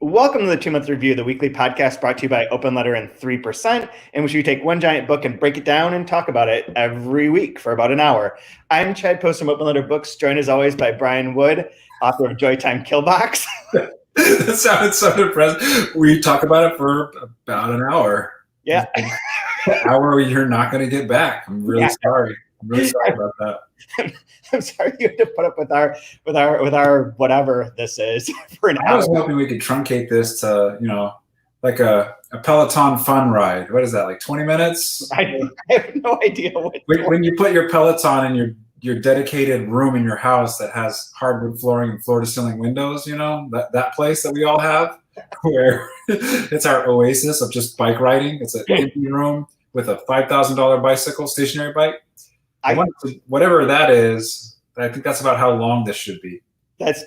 Welcome to the 2-Month Review, the weekly podcast brought to you by Open Letter and 3%, in which we take one giant book and break it down and talk about it every week for about an hour. I'm Chad Post from Open Letter Books, joined as always by Brian Wood, author of Joytime Killbox. That sounded so depressing. We talk about it for about an hour. Yeah. An hour you're not going to get back. I'm really sorry. I'm really sorry about that. I'm sorry you had to put up with our whatever this is for an hour. I was hoping we could truncate this to, like a Peloton fun ride. What is that, like 20 minutes? I have no idea when you put your Peloton in your dedicated room in your house that has hardwood flooring and floor-to-ceiling windows, that place that we all have, where it's our oasis of just bike riding. It's an empty room with a $5,000 bicycle, stationary bike. Whatever that is, I think that's about how long this should be. That's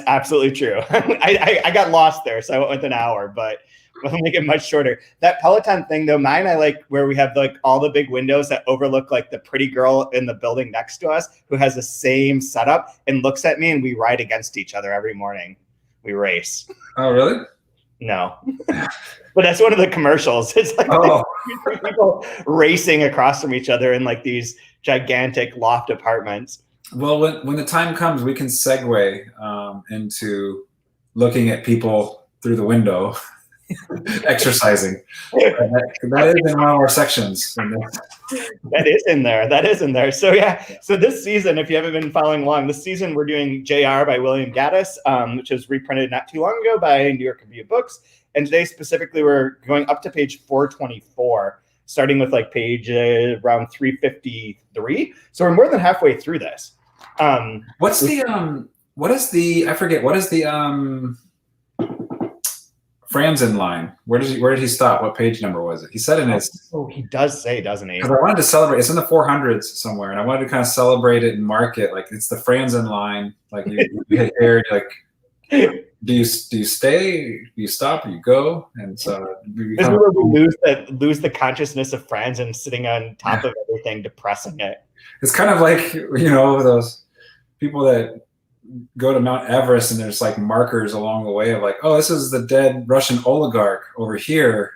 absolutely true. I got lost there, so I went with an hour, but we'll make it much shorter. That Peloton thing, though, mine I like where we have like all the big windows that overlook like the pretty girl in the building next to us who has the same setup and looks at me, and we ride against each other every morning. We race. Oh, really? No. But that's one of the commercials. It's like people racing across from each other in like these gigantic loft apartments. Well, when the time comes, we can segue into looking at people through the window, exercising. That is in one of our sections. That is in there. That is in there. So yeah. So this season, if you haven't been following along, this season we're doing JR by William Gaddis, which was reprinted not too long ago by New York Review of Books. And today specifically, we're going up to page 424, starting with like page around 353. So we're more than halfway through this. What is the Franzen line? Where did he stop? What page number was it? He said in his. Oh, he does say, doesn't he? Because I wanted to celebrate. It's in the 400s somewhere, and I wanted to kind of celebrate it and mark it like it's the Franzen line. Like you hit there, like. Do you stay? Do you stop? Do you go? And so this is where we lose the consciousness of Franz and sitting on top of everything, depressing it. It's kind of like those people that go to Mount Everest and there's like markers along the way of like, oh, this is the dead Russian oligarch over here.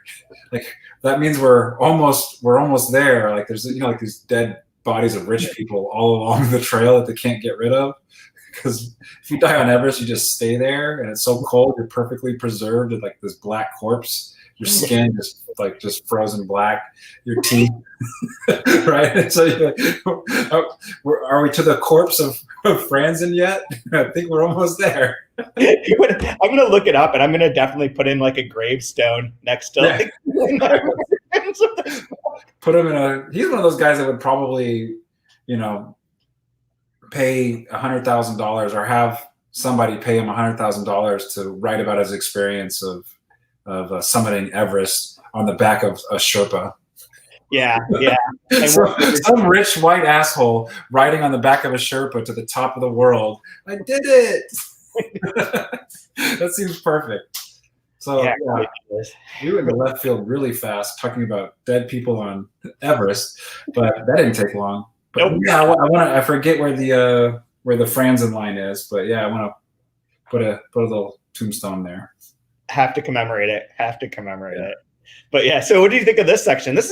Like that means we're almost there. Like there's like these dead bodies of rich people all along the trail that they can't get rid of. Because if you die on Everest, you just stay there, and it's so cold, you're perfectly preserved in like this black corpse. Your skin just frozen black. Your teeth, right? And so you're like, are we to the corpse of Franzen yet? I think we're almost there. I'm gonna look it up, and I'm gonna definitely put in like a gravestone next to. Like, put him in a. He's one of those guys that would probably, pay $100,000 or have somebody pay him $100,000 to write about his experience of summiting Everest on the back of a Sherpa. Yeah. Some rich white asshole riding on the back of a Sherpa to the top of the world. I did it. That seems perfect. So yeah, we went to left field really fast talking about dead people on Everest, but that didn't take long. But nope. Yeah, I forget where the Franzen line is, but yeah, I want to put a little tombstone there. Have to commemorate it. But yeah, so what do you think of this section? This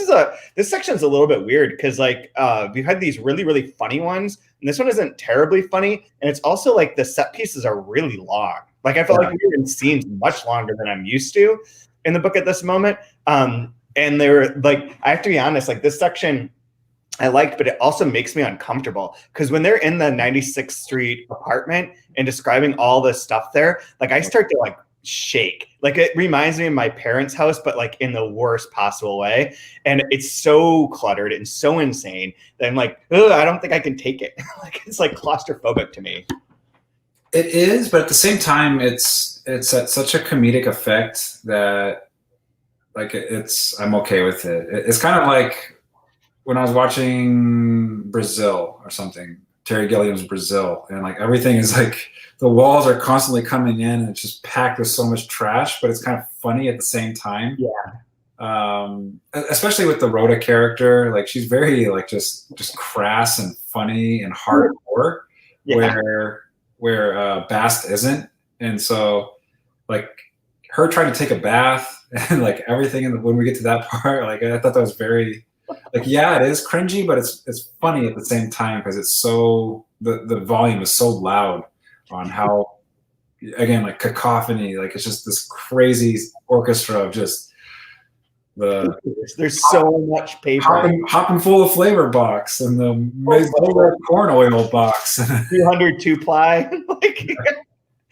section's a little bit weird because like we've had these really, really funny ones, and this one isn't terribly funny, and it's also like the set pieces are really long. Like I felt like we were in scenes much longer than I'm used to in the book at this moment. And they're like, I have to be honest, like this section I liked, but it also makes me uncomfortable because when they're in the 96th Street apartment and describing all the stuff there, like I start to like shake. Like it reminds me of my parents' house, but like in the worst possible way. And it's so cluttered and so insane that I'm like, ugh, I don't think I can take it. Like it's like claustrophobic to me. It is, but at the same time, it's at such a comedic effect that like I'm okay with it. It's kind of like when I was watching Brazil or something, Terry Gilliam's Brazil, and like everything is like the walls are constantly coming in and it's just packed with so much trash, but it's kind of funny at the same time. Yeah. Especially with the Rhoda character, like she's very like just crass and funny and hardcore, where Bast isn't. And so like her trying to take a bath and like everything. And when we get to that part, like I thought that was very, like, yeah, it is cringy, but it's funny at the same time because it's so the volume is so loud on how, again, like cacophony, like it's just this crazy orchestra of just there's so much paper, hopping full of flavor box and the corn oil box, 202 ply, like.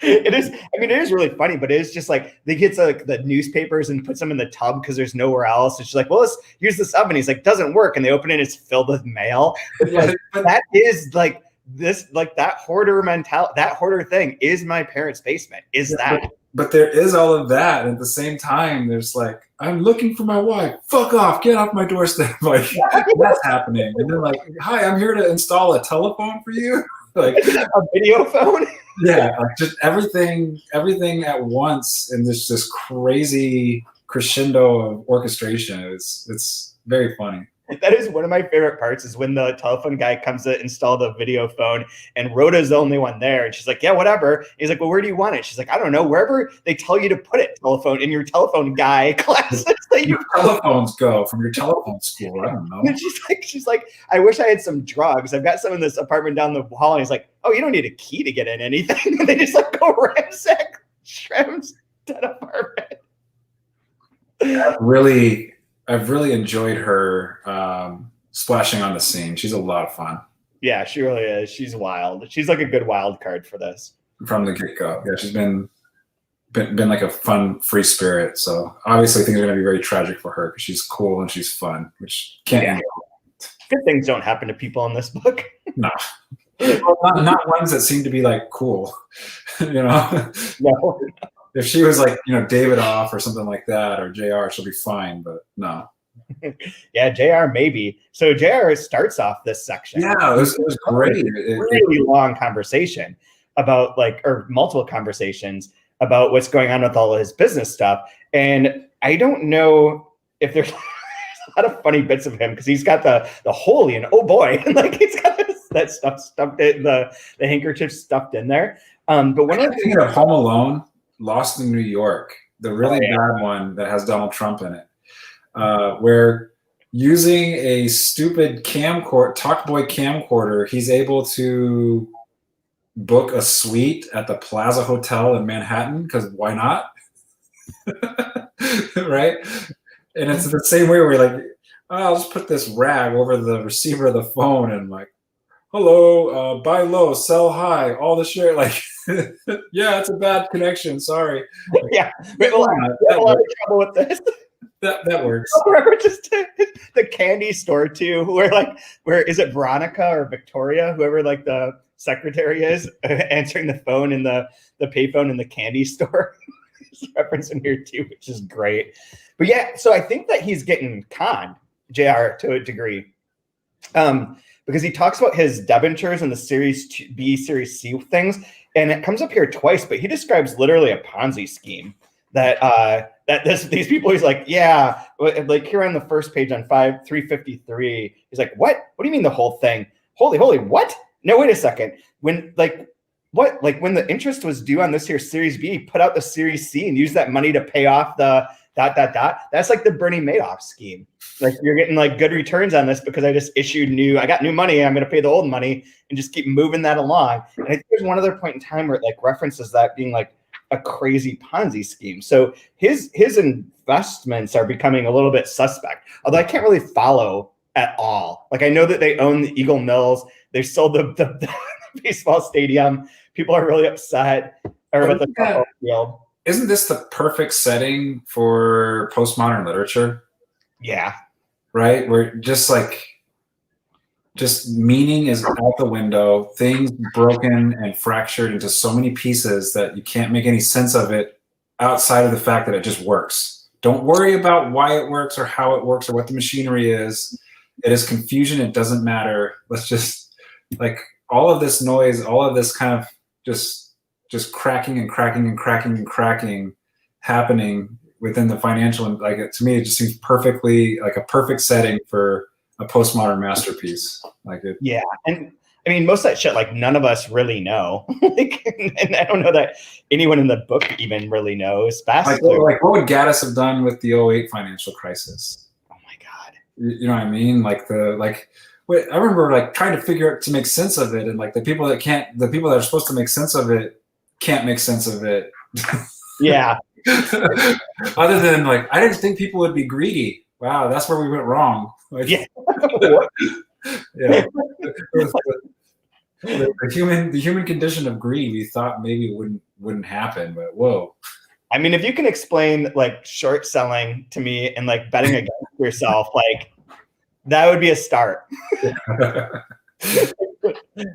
It is. I mean, it is really funny, but it is just like they get like the newspapers and puts them in the tub because there's nowhere else. And she's like, "Well, here's this oven." He's like, "Doesn't work," and they open it. It's filled with mail. Like, that is like this, like that hoarder mentality. That hoarder thing is my parents' basement. Is that? But there is all of that, and at the same time, there's like, I'm looking for my wife. Fuck off! Get off my doorstep! Like that's happening. And then like, hi, I'm here to install a telephone for you. Like a video phone. Yeah, like just everything at once, and this crazy crescendo of orchestration. It's very funny. That is one of my favorite parts, is when the telephone guy comes to install the video phone and Rhoda's the only one there. And she's like, yeah, whatever. He's like, well, where do you want it? She's like, I don't know, wherever they tell you to put it, telephone, in your telephone guy classes. That you telephones go from your telephone school. I don't know. And she's like, I wish I had some drugs. I've got some in this apartment down the hall. And he's like, oh, you don't need a key to get in anything. And they just like go ransack Shrem's dead apartment. I've really enjoyed her splashing on the scene. She's a lot of fun. Yeah, she really is. She's wild. She's like a good wild card for this. From the get-go. Yeah, she's been like a fun, free spirit. So obviously things are going to be very tragic for her because she's cool and she's fun, which can't handle. Good things don't happen to people in this book. No. Well, not ones that seem to be like cool, you know? No. If she was like, David Off or something like that, or JR, she'll be fine, but no. Yeah, JR maybe. So JR starts off this section. Yeah, it was great. Really long conversation about or multiple conversations about what's going on with all of his business stuff. And I don't know if there's a lot of funny bits of him because he's got the holy and oh boy, and like he's got that stuff stuffed in the handkerchief stuffed in there. But one of the things of Home Alone, Lost in New York, the really bad one that has Donald Trump in it, where using a stupid Talkboy camcorder, he's able to book a suite at the Plaza Hotel in Manhattan because why not? Right? And it's the same way where like, I'll just put this rag over the receiver of the phone and like, hello, buy low, sell high, all the share. Like, yeah, it's a bad connection. Sorry. Yeah, we have a lot of trouble with this. That works. Or just the candy store too, where is it Veronica or Victoria, whoever like the secretary is, answering the phone in the payphone in the candy store. There's a reference in here too, which is great. But yeah, so I think that he's getting conned, JR, to a degree. Because he talks about his debentures and the Series B, Series C things, and it comes up here twice, but he describes literally a Ponzi scheme that these people, he's like, yeah, like here on the first page on 353, he's like, what do you mean the whole thing? Holy, what? No, wait a second. When when the interest was due on this here Series B, put out the Series C and use that money to pay off the ... That's like the Bernie Madoff scheme. Like you're getting like good returns on this because I got new money. I'm going to pay the old money and just keep moving that along. And I think there's one other point in time where it like references that being like a crazy Ponzi scheme. So his investments are becoming a little bit suspect, although I can't really follow at all. Like I know that they own the Eagle Mills. They sold the baseball stadium. People are really upset about the football field. Isn't this the perfect setting for postmodern literature? Yeah. Right? Where just meaning is out the window, things broken and fractured into so many pieces that you can't make any sense of it outside of the fact that it just works. Don't worry about why it works or how it works or what the machinery is. It is confusion. It doesn't matter. Let's just like all of this noise, all of this kind of just cracking and cracking and cracking and cracking happening within the financial, and like to me it just seems perfectly like a perfect setting for a postmodern masterpiece. Like it. Yeah, and I mean, most of that shit, like, none of us really know. Like, and I don't know that anyone in the book even really knows. Like what would Gaddis have done with the '08 financial crisis? Oh my God. You know what I mean? Like I remember like trying to figure out to make sense of it, and like the people that are supposed to make sense of it can't make sense of it. Yeah. Other than like, I didn't think people would be greedy. Wow, that's where we went wrong. Like, Yeah. Yeah. The human condition of greed, we thought maybe it wouldn't happen, but whoa. I mean, if you can explain like short selling to me and like betting against yourself, like that would be a start.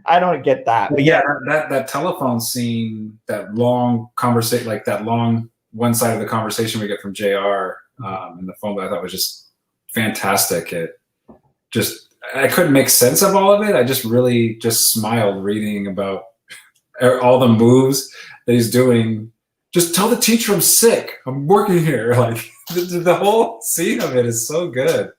I don't get that. But yeah, that telephone scene, that long conversation, like that long one side of the conversation we get from JR in the phone, I thought was just fantastic. I couldn't make sense of all of it. I just really just smiled reading about all the moves that he's doing. Just tell the teacher I'm sick. I'm working here. Like the whole scene of it is so good.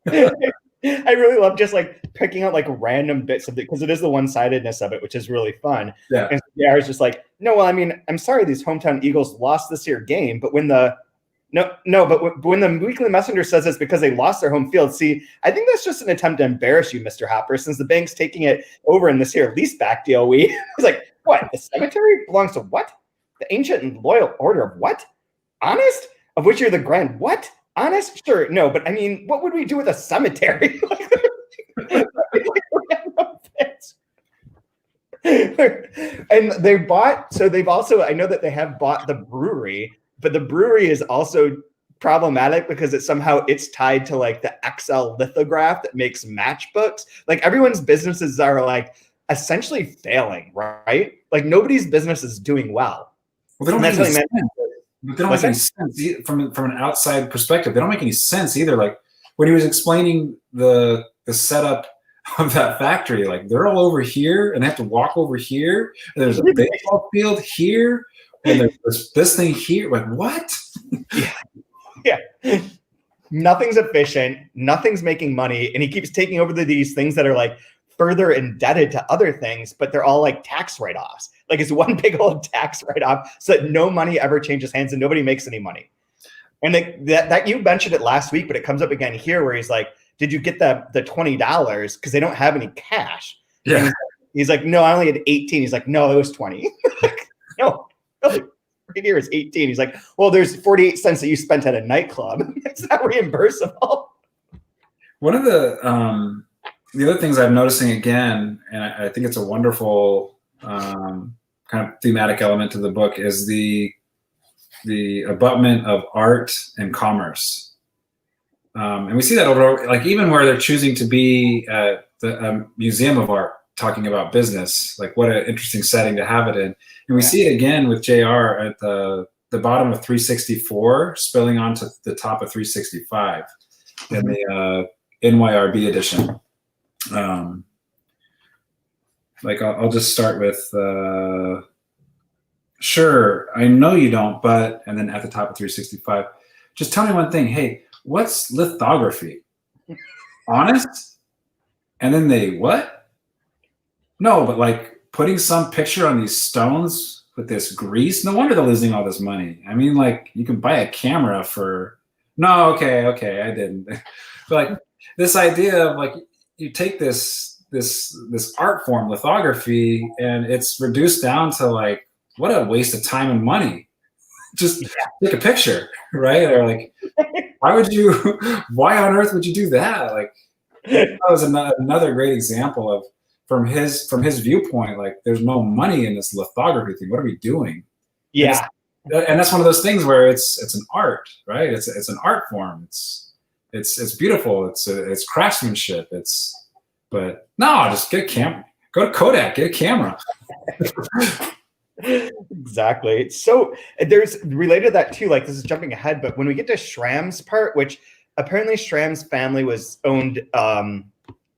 I really love just like picking out like random bits of it because it is the one-sidedness of it, which is really fun. Yeah. And yeah, I was just like, no, well, I mean, I'm sorry these hometown Eagles lost this year game, but when the when the Weekly Messenger says it's because they lost their home field, see, I think that's just an attempt to embarrass you, Mr. Hopper, since the bank's taking it over in this here leaseback deal. I was like, what? The cemetery belongs to what? The ancient and loyal order of what? Honest? Of which you're the grand what? Honest? Sure, no, but I mean, what would we do with a cemetery? And they've also, I know that they have bought the brewery, but the brewery is also problematic because it's tied to like the XL lithograph that makes matchbooks. Like everyone's businesses are like essentially failing, right? Like nobody's business is doing well. Well, they don't make any sense. They don't make any sense from an outside perspective. They don't make any sense either. Like when he was explaining the setup of that factory, like they're all over here and they have to walk over here. And there's a baseball field here. And there's this thing here, like what? Yeah. Nothing's efficient. Nothing's making money, and he keeps taking over these things that are like further indebted to other things, but they're all like tax write-offs. Like it's one big old tax write-off, so that no money ever changes hands and nobody makes any money. And that you mentioned it last week, but it comes up again here, where he's like, "Did you get the $20?" Because they don't have any cash. Yeah. He's like, "No, I only had 18." He's like, "No, it was 20." Like, no. Right here is 18. He's like, well, there's 48 cents that you spent at a nightclub. It's not reimbursable. One of the other things I'm noticing again, and I think it's a wonderful kind of thematic element to the book, is the abutment of art and commerce. And we see that over, like even where they're choosing to be at the Museum of Art, talking about business, like what an interesting setting to have it in. And we see it again with JR at the bottom of 364 spilling onto the top of 365 in the NYRB edition. Like I'll just start with, sure, I know you don't, but, and then at the top of 365, just tell me one thing. Hey, what's lithography? Honest? And then they, what? No, but like putting some picture on these stones with this grease, no wonder they're losing all this money. I mean, like you can buy a camera for, no, okay, I didn't. But like this idea of like, you take this art form, lithography, and it's reduced down to like, what a waste of time and money. Just take a picture, right? Or like, why on earth would you do that? Like that was another great example of, from his viewpoint, like there's no money in this lithography thing. What are we doing? Yeah, and that's one of those things where it's an art, right? It's an art form. It's beautiful. It's craftsmanship. But no, just get a camera. Go to Kodak, get a camera. Exactly. So there's related to that too. Like this is jumping ahead, but when we get to Schramm's part, which apparently Schramm's family was owned.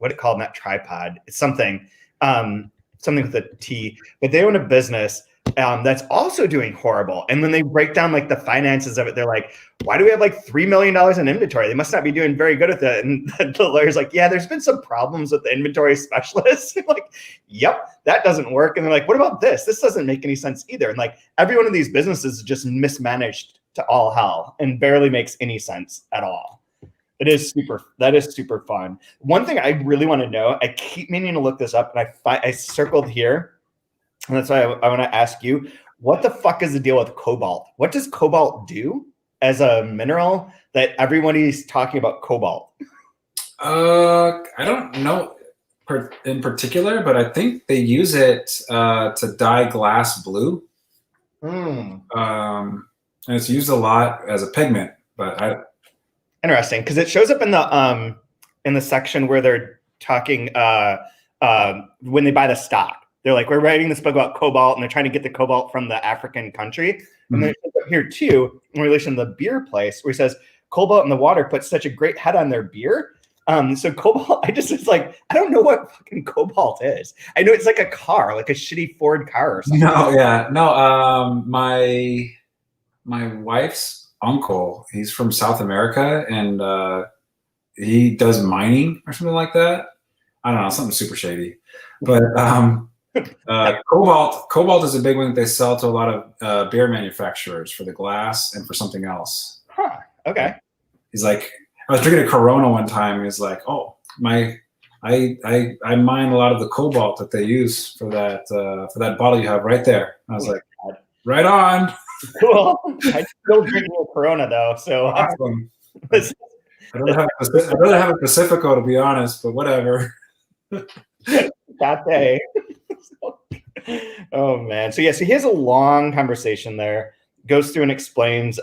What it called, not tripod. It's something with a T, but they own a business that's also doing horrible. And when they break down like the finances of it, they're like, why do we have like $3 million in inventory? They must not be doing very good at it. And the lawyer's like, yeah, there's been some problems with the inventory specialists. Like, yep, that doesn't work. And they're like, what about this? This doesn't make any sense either. And like every one of these businesses is just mismanaged to all hell and barely makes any sense at all. That is super fun. One thing I really want to know, I keep meaning to look this up, and I circled here, and that's why I want to ask you, what the fuck is the deal with cobalt? What does cobalt do as a mineral that everybody's talking about cobalt? I don't know in particular, but I think they use it to dye glass blue. And it's used a lot as a pigment, but interesting, because it shows up in the section where they're talking when they buy the stock. They're like, we're writing this book about cobalt, and they're trying to get the cobalt from the African country. And then it shows up here too, in relation to the beer place, where he says cobalt in the water puts such a great head on their beer. So cobalt, it's like, I don't know what fucking cobalt is. I know it's like a car, like a shitty Ford car or something. My wife's uncle, he's from South America, and he does mining or something like that. I don't know, something super shady. But cobalt is a big one that they sell to a lot of beer manufacturers for the glass and for something else. Huh. Okay. He's like, I was drinking a Corona one time. He's like, oh, I mine a lot of the cobalt that they use for that bottle you have right there. I was like, right on. Cool. I'm still drinking a Corona though, so awesome. I'd rather have a Pacifico, to be honest, but whatever. That day. Oh man. So yeah, so he has a long conversation there, goes through and explains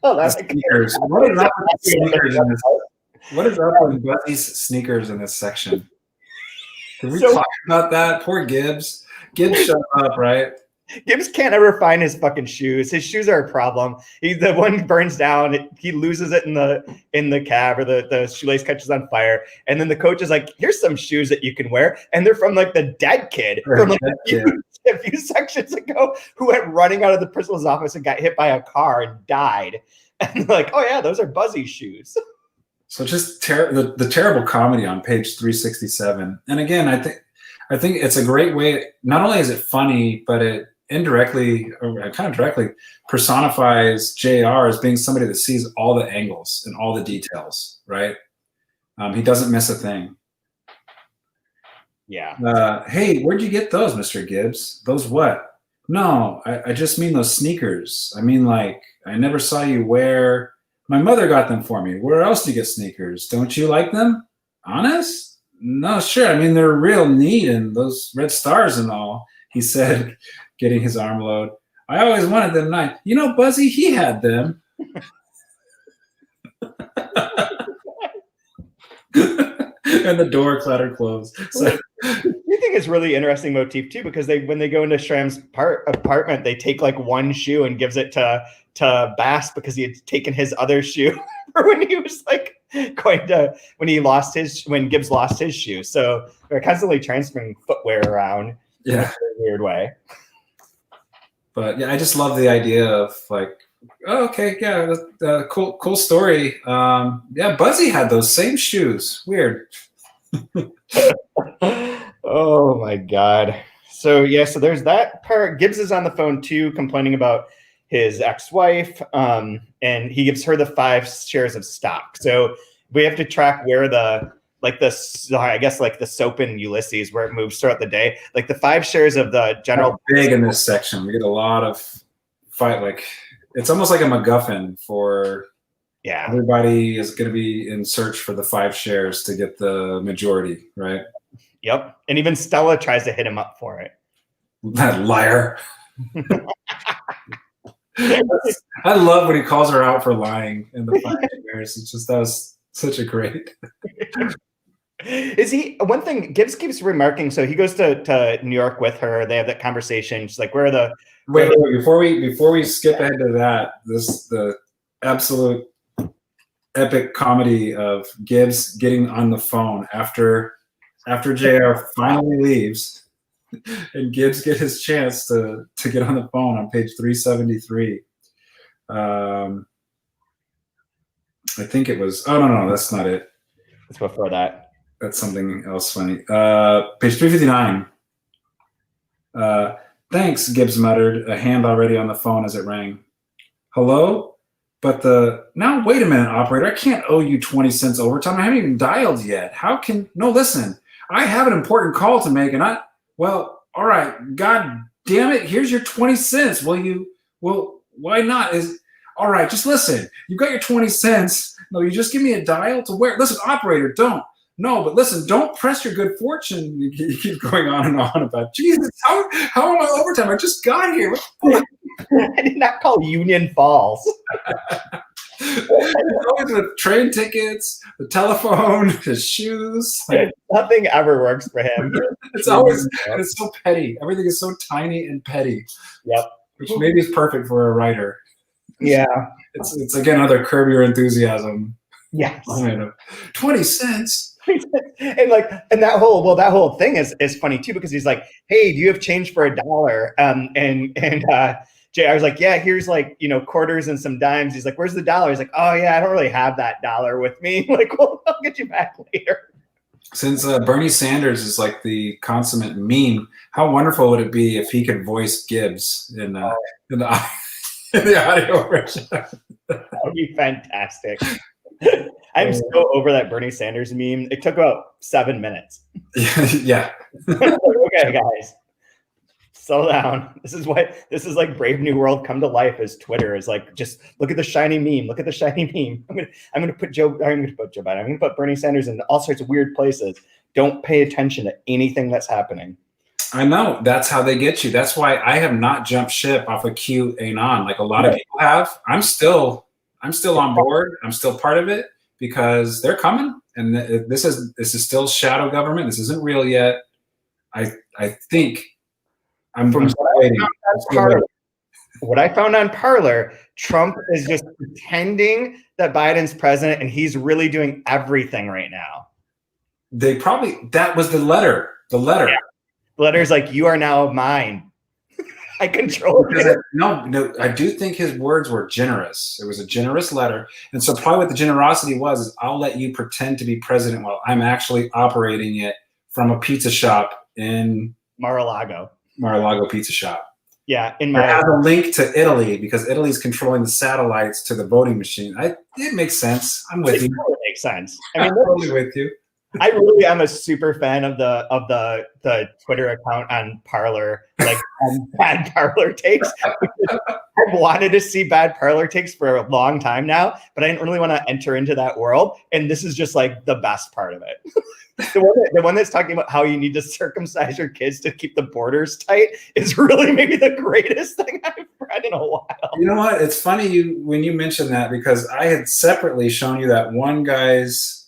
that's sneakers. What is up with sneakers in this? What is up with Buzzy's sneakers in this section? Can we talk about that? Poor Gibbs. Gibbs shut up, right? Gibbs can't ever find his fucking shoes. His shoes are a problem. The one burns down. He loses it in the cab, or the shoelace catches on fire. And then the coach is like, "Here's some shoes that you can wear," and they're from like the dead kid from like a few sections ago, who went running out of the principal's office and got hit by a car and died. And they're like, "Oh yeah, those are Buzzy's shoes." So just the terrible comedy on page 367. And again, I think it's a great way. Not only is it funny, but it indirectly, or kind of directly, personifies JR as being somebody that sees all the angles and all the details, right? He doesn't miss a thing. Yeah. Hey, where'd you get those, Mr. Gibbs? Those what? No, I just mean those sneakers. I mean, like, I never saw you wear. My mother got them for me. Where else do you get sneakers? Don't you like them? Honest? No, sure. I mean, they're real neat, and those red stars and all, he said, getting his arm low. I always wanted them nice. You know, Buzzy, he had them. And the door clattered closed. So, you think it's really interesting motif too, because when they go into Schramm's apartment, they take like one shoe and gives it to Bass because he had taken his other shoe for when he was like when Gibbs lost his shoe. So they're constantly transferring footwear around in a weird way. But yeah, I just love the idea of like, oh, okay, yeah, cool story. Yeah, Buzzy had those same shoes. Weird. Oh my God. So yeah, so there's that part. Gibbs is on the phone too, complaining about his ex-wife, and he gives her the 5 shares of stock. So we have to track where the soap in Ulysses, where it moves throughout the day. Like the 5 shares of the general. Big in this section. We get a lot of fight. Like it's almost like a MacGuffin for. Yeah. Everybody is going to be in search for the 5 shares to get the majority, right? Yep. And even Stella tries to hit him up for it. That liar. I love when he calls her out for lying in the 5 shares. It's just, that was such a great. Is he one thing Gibbs keeps remarking? So he goes to New York with her. They have that conversation. She's like, where are the wait, before we skip ahead to that, the absolute epic comedy of Gibbs getting on the phone after JR finally leaves and Gibbs get his chance to get on the phone on page 373. I think it was. Oh no, that's not it. It's before that. That's something else funny. Page 359. Thanks, Gibbs muttered, a hand already on the phone as it rang. Hello? But now wait a minute, operator. I can't owe you 20 cents overtime. I haven't even dialed yet. How can, no, listen, I have an important call to make and well, all right, God damn it. Here's your 20 cents. Well, why not? All right, just listen. You got your 20 cents. No, you just give me a dial to where? Listen, operator, don't. No, but listen, don't press your good fortune. You keep going on and on about, Jesus, how am I overtime? I just got here. I did not call Union Falls. Always with train tickets, the telephone, his shoes. Like, nothing ever works for him. It's always, and it's so petty. Everything is so tiny and petty. Yep. Which maybe is perfect for a writer. Yeah. It's again another Curb Your Enthusiasm. Yes. 20 cents. And that whole thing is funny too, because he's like, hey, do you have change for $1? And JR was like, yeah, here's quarters and some dimes. He's like, where's the dollar? He's like, oh yeah, I don't really have that dollar with me. Like, well, I'll get you back later. Since Bernie Sanders is like the consummate meme, how wonderful would it be if he could voice Gibbs in the audio version? That would be fantastic. I'm so over that Bernie Sanders meme. It took about 7 minutes. Yeah. Okay, guys, slow down. This is like Brave New World come to life. As Twitter is like, just look at the shiny meme. Look at the shiny meme. I'm gonna put Joe Biden. I'm gonna put Bernie Sanders in all sorts of weird places. Don't pay attention to anything that's happening. I know, that's how they get you. That's why I have not jumped ship off of QAnon like a lot of people have. I'm still on board. I'm still part of it because they're coming, and this is still shadow government. This isn't real yet. I think I'm waiting. What I found on Parler, Trump is just pretending that Biden's president, and he's really doing everything right now. That was the letter. The letter. Yeah. The letter's like, you are now mine. I control it. No, I do think his words were generous. It was a generous letter. And so probably what the generosity was is, I'll let you pretend to be president while I'm actually operating it from a pizza shop in Mar-a-Lago pizza shop. Yeah. It has a link to Italy because Italy's controlling the satellites to the voting machine. It makes sense. I'm with you. Totally makes sense. I mean, I'm totally with you. I really am a super fan of the Twitter account on Parler, like bad Parler takes. I've wanted to see bad Parler takes for a long time now, but I didn't really want to enter into that world. And this is just like the best part of it. The one that's talking about how you need to circumcise your kids to keep the borders tight is really maybe the greatest thing I've read in a while. You know what? It's funny when you mentioned that, because I had separately shown you that one guy's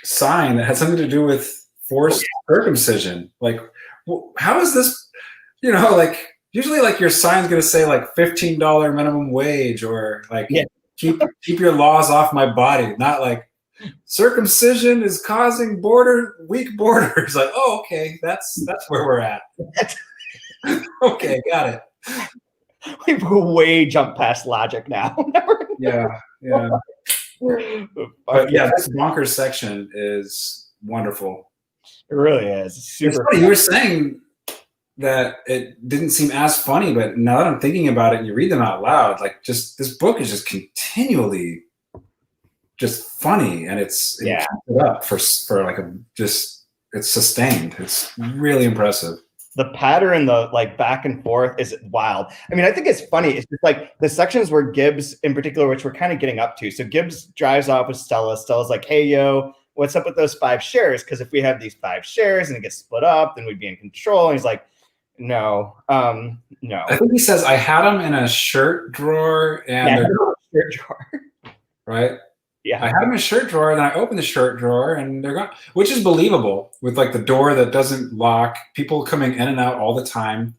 sign that had something to do with forced circumcision. Like, how is this, like, usually like your sign's going to say like $15 minimum wage, or like, keep your laws off my body. Not like circumcision is causing weak borders. Like, oh, okay. That's where we're at. Okay. Got it. We've way jumped past logic now. Yeah. But yeah, this bonkers section is wonderful. It really is. Super. You were saying that it didn't seem as funny, but now that I'm thinking about it and you read them out loud, like, just this book is just continually just funny, and it's up for like it's sustained. It's really impressive. The pattern, the like back and forth is wild. I mean, I think it's funny. It's just like the sections where Gibbs in particular, which we're kind of getting up to. So Gibbs drives off with Stella. Stella's like, hey, yo, what's up with those 5 shares? Because if we have these 5 shares and it gets split up, then we'd be in control. And he's like, no. I think he says, I had them in a shirt drawer, and shirt drawer. Right? Yeah. I had them in a shirt drawer, and then I opened the shirt drawer, and they're gone, which is believable with like the door that doesn't lock, people coming in and out all the time.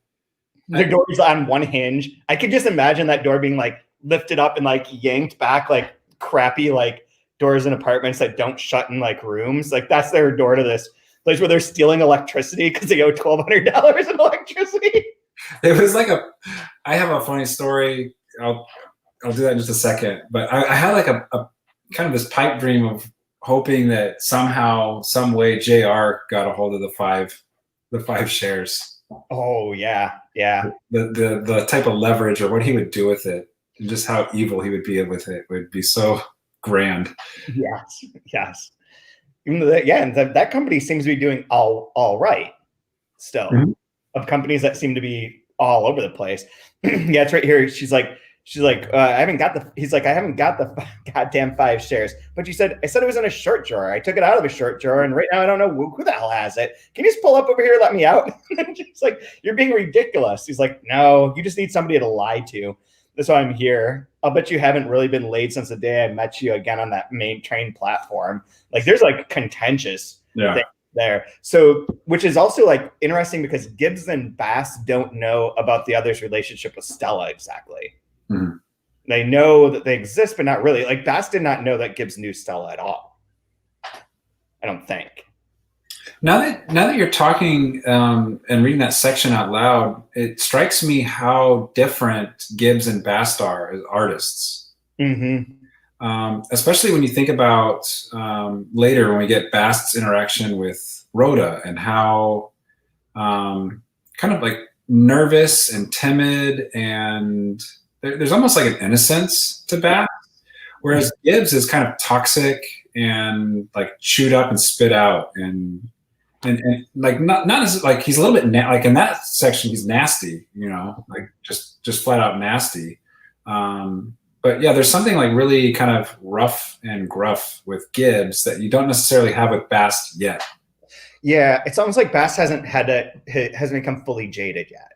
The door's on one hinge. I could just imagine that door being like lifted up and like yanked back, like crappy like doors in apartments that don't shut in like rooms. Like that's their door to this place where they're stealing electricity because they owe $1,200 in electricity. It was like I have a funny story. I'll do that in just a second. But I had like a kind of this pipe dream of hoping that somehow, some way, JR got a hold of the five shares. Oh yeah, yeah. The type of leverage or what he would do with it, and just how evil he would be with it would be so grand. Yes, yes. Even though that company seems to be doing all right still. Mm-hmm. Of companies that seem to be all over the place. Yeah, it's right here. She's like, I haven't got the goddamn 5 shares. But I said it was in a short drawer. I took it out of a short drawer, and right now I don't know who the hell has it. Can you just pull up over here and let me out? And she's like, you're being ridiculous. He's like, no, you just need somebody to lie to. That's why I'm here. I'll bet you haven't really been late since the day I met you again on that main train platform. Like, there's like contentious things there. So, which is also like interesting because Gibbs and Bass don't know about the other's relationship with Stella exactly. Mm-hmm. They know that they exist, but not really. Like, Bass did not know that Gibbs knew Stella at all. I don't think. Now that you're talking and reading that section out loud, it strikes me how different Gibbs and Bast are as artists. Mm-hmm. Especially when you think about later when we get Bast's interaction with Rhoda and how kind of like nervous and timid, and there's almost like an innocence to Bast, whereas Gibbs is kind of toxic and like chewed up and spit out and like not as like he's a little bit like in that section he's nasty, like just flat out nasty. But yeah, there's something like really kind of rough and gruff with Gibbs that you don't necessarily have with Bast yet. Yeah, it's almost like Bast hasn't become fully jaded yet.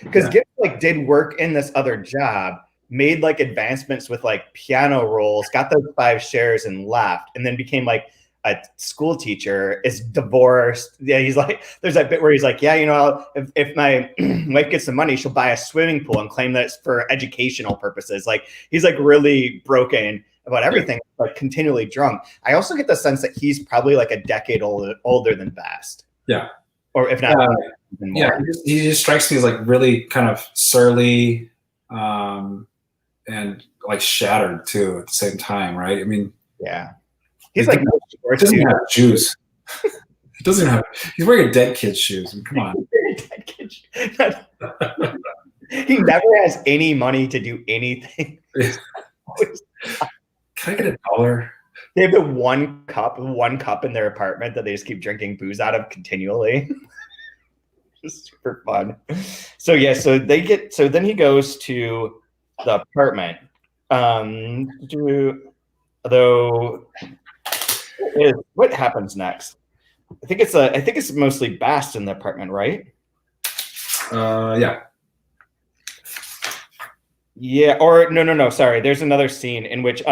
Because Gibbs like did work in this other job, made like advancements with like piano rolls, got those 5 shares and left, and then became like a school teacher, is divorced. Yeah, he's like, there's that bit where he's like, yeah, if my wife gets some money, she'll buy a swimming pool and claim that it's for educational purposes. Like, he's like really broken about everything, like continually drunk. I also get the sense that he's probably like a decade older than Bast. Yeah. Or if not even more. Yeah, he just strikes me as like really kind of surly and like shattered too at the same time, right? I mean, yeah. He's like, he doesn't even have shoes. He doesn't even have. He's wearing a dead kid's shoes. I mean, come on. He never has any money to do anything. Can I get $1? They have the one cup in their apartment that they just keep drinking booze out of continually. Just super fun. So yeah, so then he goes to the apartment. What happens next? I think it's mostly Bast in the apartment, right? Yeah. Yeah, or no. Sorry, there's another scene in which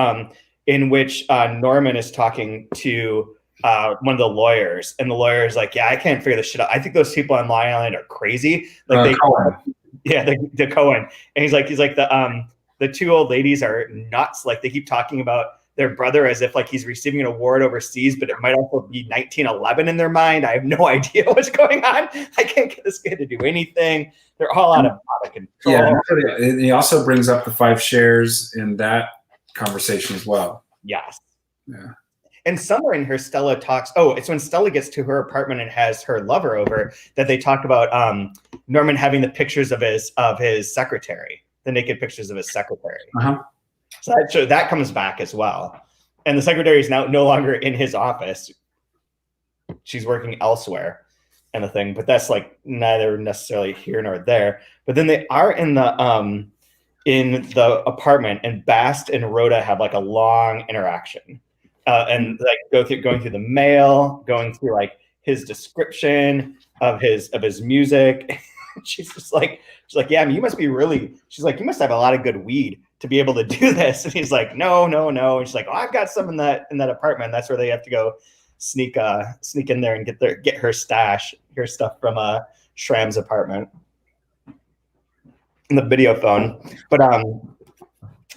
Norman is talking to one of the lawyers, and the lawyer is like, "Yeah, I can't figure this shit out. I think those people on Long Island are crazy." Like Cohen. Yeah, the Cohen, and he's like the 2 old ladies are nuts. Like, they keep talking about their brother as if like he's receiving an award overseas, but it might also be 1911 in their mind. I have no idea what's going on. I can't get this kid to do anything. They're all out of control. Yeah, and he also brings up the 5 shares in that conversation as well. Yes. Yeah. And somewhere in here, Stella talks. Oh, it's when Stella gets to her apartment and has her lover over that they talk about Norman having the pictures of his secretary, the naked pictures of his secretary. Uh-huh. So that comes back as well. And the secretary is now no longer in his office. She's working elsewhere and the thing, but that's like neither necessarily here nor there. But then they are in the apartment, and Bast and Rhoda have like a long interaction. And like going through the mail, going through like his description of his music. She's like, yeah, I mean, you must have a lot of good weed to be able to do this. And he's like, no. And she's like, oh, I've got some in that apartment. That's where they have to go sneak in there and get her stash, her stuff from Schramm's apartment in the video phone. But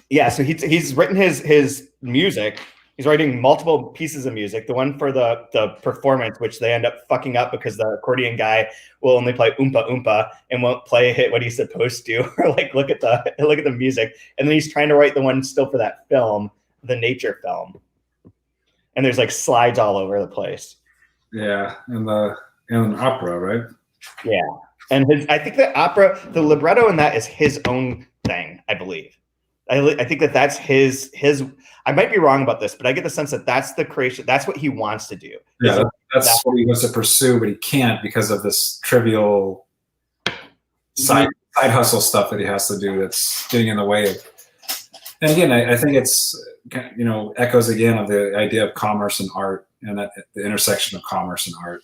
yeah, so he's written his music He's writing multiple pieces of music. The one for the performance, which they end up fucking up because the accordion guy will only play oompa oompa and won't play hit what he's supposed to, or like look at the music. And then he's trying to write the one still for that film, the nature film. And there's like slides all over the place. Yeah, and an opera, right? Yeah, and I think the opera, the libretto in that is his own thing, I believe. I think that's his. I might be wrong about this, but I get the sense that that's the creation. That's what he wants to do. Yeah, that's what he wants to pursue, but he can't because of this trivial side hustle stuff that he has to do that's getting in the way of. And again, I think it's, you know, echoes again of the idea of commerce and art, and that the intersection of commerce and art.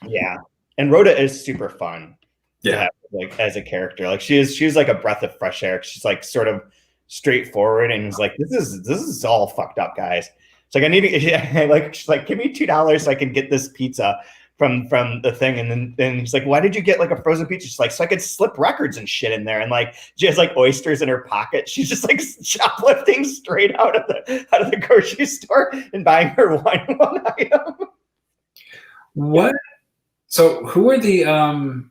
Yeah, and Rhoda is super fun. Yeah, have, like as a character, like she's like a breath of fresh air. She's like sort of straightforward, and he's like, this is all fucked up, guys. It's like, I need to like, she's like, give me $2 so I can get this pizza from the thing. And then he's like, why did you get like a frozen pizza? She's like, so I could slip records and shit in there. And like, she has like oysters in her pocket. She's just like shoplifting straight out of the grocery store and buying her one item. What? So who are the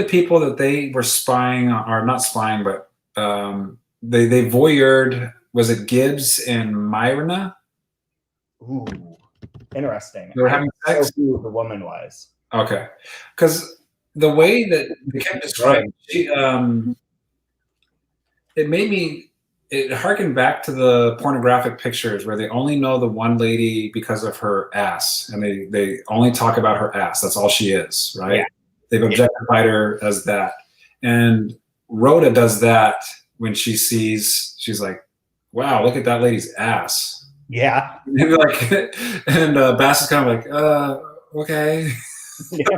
people that they were spying on, or not spying, but they voyeured? Was it Gibbs and Myrna? Ooh, interesting. They were having sex. Who the woman was? Okay, because the way that they kept describing, it harkened back to the pornographic pictures where they only know the one lady because of her ass, and they only talk about her ass. That's all she is, right? Yeah. They've objectified her as that, and Rhoda does that when she's like, wow, look at that lady's ass. Yeah. And like, and Bass is kind of like, okay. Yeah.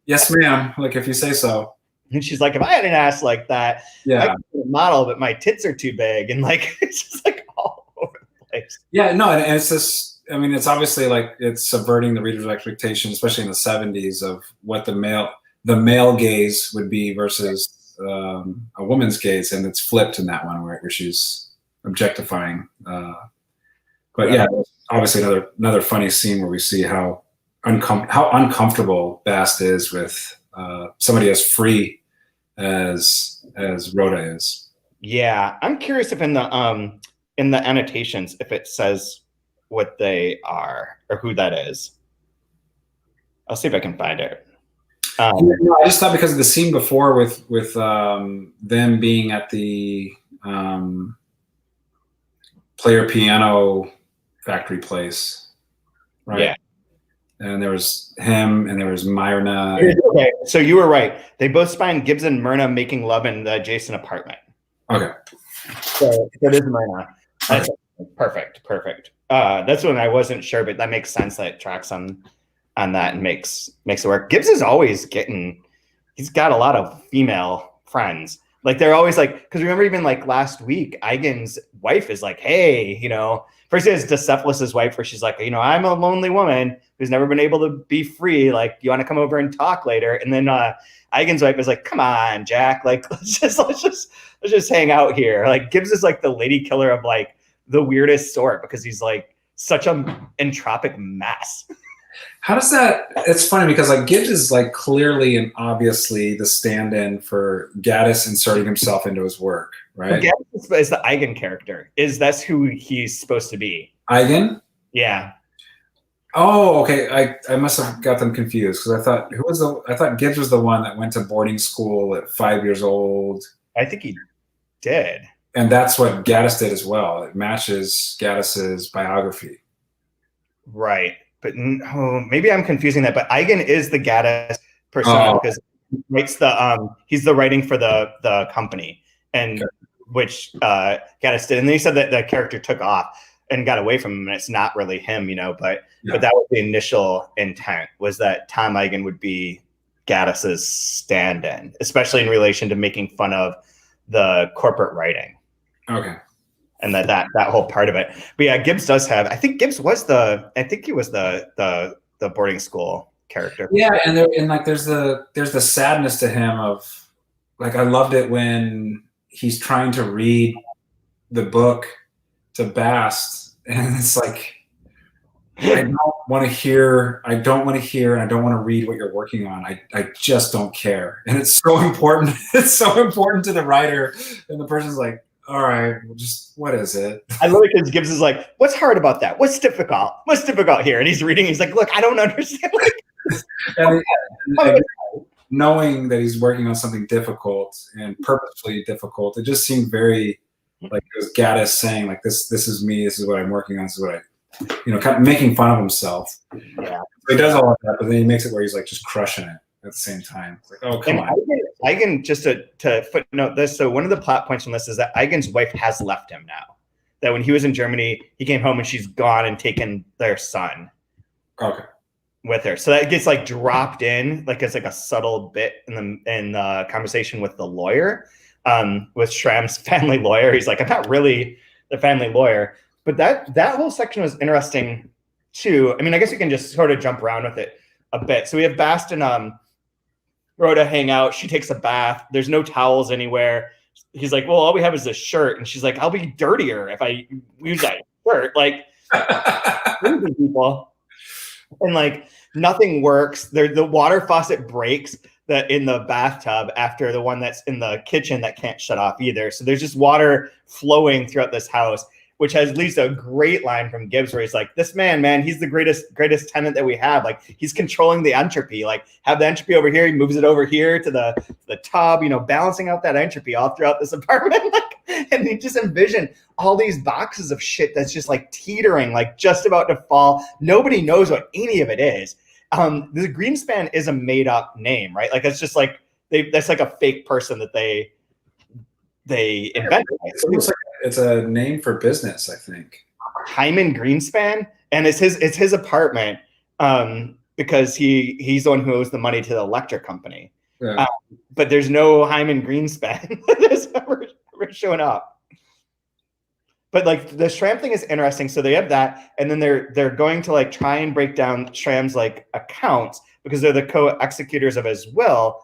Yes, ma'am. Like, if you say so. And she's like, if I had an ass like that, yeah, I could be a model, but my tits are too big. And like, it's just like all over the place. Yeah, no, and it's just, I mean, it's obviously like it's subverting the reader's expectation, especially in the 70s, of what the male gaze would be versus a woman's gaze. And it's flipped in that one where she's objectifying. But yeah, obviously another funny scene where we see how uncomfortable Bast is with somebody as free as Rhoda is. Yeah, I'm curious if in the annotations if it says what they are or who that is. I'll see if I can find it. No, I just thought because of the scene before with them being at the player piano factory place, right? Yeah. And there was him, and there was Myrna. Okay, so you were right. They both spy on Gibbs and Myrna making love in the adjacent apartment. Okay. So it is Myrna. Okay. Perfect. That's when I wasn't sure, but that makes sense that it tracks on that and makes it work. Gibbs is always he's got a lot of female friends. Like they're always like, because remember even like last week, Eigen's wife is like, hey, you know, first it is Decephalus' wife where she's like, you know, I'm a lonely woman who's never been able to be free. Like, you want to come over and talk later? And then Eigen's wife is like, come on, Jack, like let's just hang out here. Like Gibbs is like the lady killer of like the weirdest sort because he's like such an entropic mess. How does that? It's funny because like Gibbs is like clearly and obviously the stand-in for Gaddis inserting himself into his work, right? Gaddis is the Eigen character. That's who he's supposed to be. Eigen? Yeah. Oh, okay. I must have got them confused because I thought Gibbs was the one that went to boarding school at 5 years old. I think he did. And that's what Gaddis did as well. It matches Gaddis's biography. Right. But maybe I'm confusing that. But Eigen is the Gaddis persona because he writes he's the writing for the company, and which Gaddis did. And then he said that the character took off and got away from him, and it's not really him, you know. But that was the initial intent, was that Tom Eigen would be Gaddis's stand-in, especially in relation to making fun of the corporate writing. Okay. And that whole part of it. But yeah, Gibbs does have, I think Gibbs was he was the boarding school character. Yeah, and there's the sadness to him of like, I loved it when he's trying to read the book to Bast And it's like, I don't want to hear, and I don't want to read what you're working on. I just don't care. And it's so important. It's so important to the writer. And the person's like, all right, well, just, what is it? I love it because Gibbs is like, what's hard about that? What's difficult? What's difficult here? And he's reading, he's like, look, I don't understand. And knowing that he's working on something difficult and purposefully difficult, it just seemed very like it was Gaddis saying, like, this is me, this is what I'm working on, this is what I, kind of making fun of himself. Yeah. So he does all of that, but then he makes it where he's like just crushing it at the same time. It's like, oh, come on. Eigen, just to footnote this, so one of the plot points from this is that Eigen's wife has left him now. That when he was in Germany, he came home and she's gone and taken their son. Okay. With her. So that gets like dropped in, like it's like a subtle bit in the conversation with the lawyer, with Schramm's family lawyer. He's like, I'm not really the family lawyer. But that whole section was interesting too. I mean, I guess you can just sort of jump around with it a bit. So we have Bast and Rhoda hang out. She takes a bath. There's no towels anywhere. He's like, well, all we have is this shirt. And she's like, I'll be dirtier if I use that shirt. Like, crazy people. And like nothing works. The water faucet breaks in the bathtub after the one that's in the kitchen that can't shut off either. So there's just water flowing throughout this house, which leads to a great line from Gibbs where he's like, this man, he's the greatest tenant that we have. Like, he's controlling the entropy. Like, have the entropy over here, he moves it over here to the tub, balancing out that entropy all throughout this apartment. Like, and you just envision all these boxes of shit that's just like teetering, like just about to fall. Nobody knows what any of it is. The Greenspan is a made up name, right? Like, it's just like that's like a fake person that they invented. It's a name for business, I think. Hyman Greenspan, and it's his apartment, because he's the one who owes the money to the electric company. Yeah. But there's no Hyman Greenspan that's ever showing up. But like the Schramm thing is interesting. So they have that, and then they're going to like try and break down Schramm's like accounts because they're the executors of his will,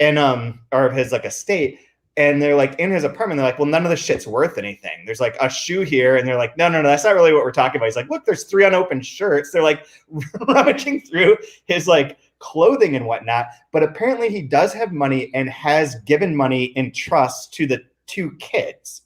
and or of his like estate. And they're like in his apartment. They're like, well, none of the shit's worth anything. There's like a shoe here, and they're like, no, that's not really what we're talking about. He's like, look, there's 3 unopened shirts. They're like rummaging through his like clothing and whatnot. But apparently, he does have money and has given money in trust to the 2 kids,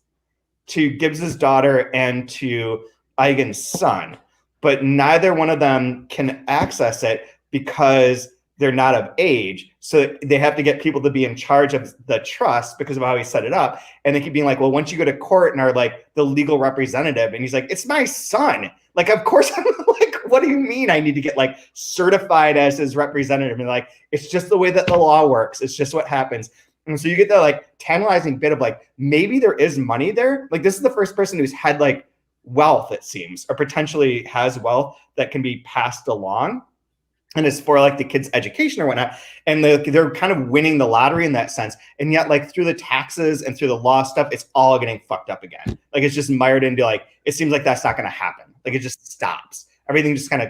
to Gibbs's daughter and to Eigen's son. But neither one of them can access it because they're not of age. So they have to get people to be in charge of the trust because of how he set it up. And they keep being like, well, once you go to court and are like the legal representative, and he's like, it's my son. Like, of course, I'm like, what do you mean I need to get like certified as his representative? And like, it's just the way that the law works. It's just what happens. And so you get the like tantalizing bit of like, maybe there is money there. Like, this is the first person who's had like wealth, it seems, or potentially has wealth that can be passed along. And it's for like the kids' education or whatnot. And they're kind of winning the lottery in that sense. And yet like through the taxes and through the law stuff, it's all getting fucked up again. Like, it's just mired into like, it seems like that's not going to happen. Like, it just stops. Everything just kind of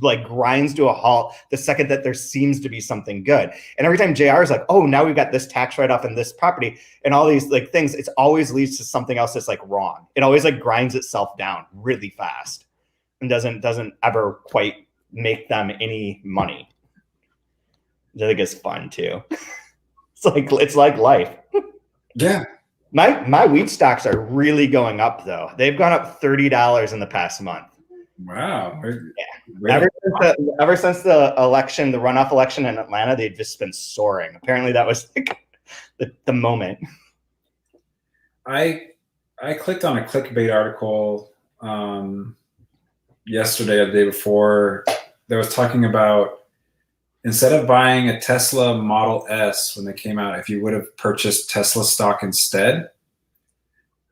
like grinds to a halt the second that there seems to be something good. And every time JR is like, oh, now we've got this tax write-off and this property and all these like things, it always leads to something else that's like wrong. It always like grinds itself down really fast and doesn't ever quite make them any money. I think it's fun too. It's like life. Yeah. My wheat stocks are really going up though. They've gone up $30 in the past month. Wow. Yeah. Ever since the election, the runoff election in Atlanta, they've just been soaring. Apparently that was like the moment. I clicked on a clickbait article yesterday or the day before that was talking about, instead of buying a Tesla Model S when they came out, if you would have purchased Tesla stock instead.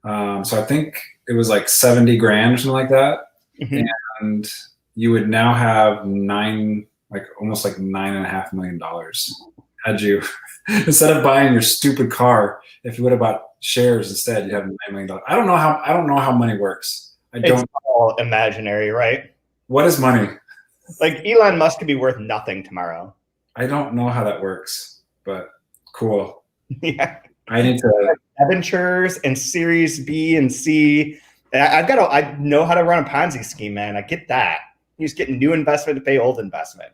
So I think it was like 70 grand or something like that. Mm-hmm. And you would now have almost like $9.5 million. Had you, instead of buying your stupid car, if you would have bought shares instead, you have $9 million. I don't know how money works. It's all imaginary, right? What is money? Like, Elon Musk could be worth nothing tomorrow. I don't know how that works, but cool. Yeah. I need to debentures and Series B and C I know how to run a Ponzi scheme, man. I get that. You just get new investment to pay old investment.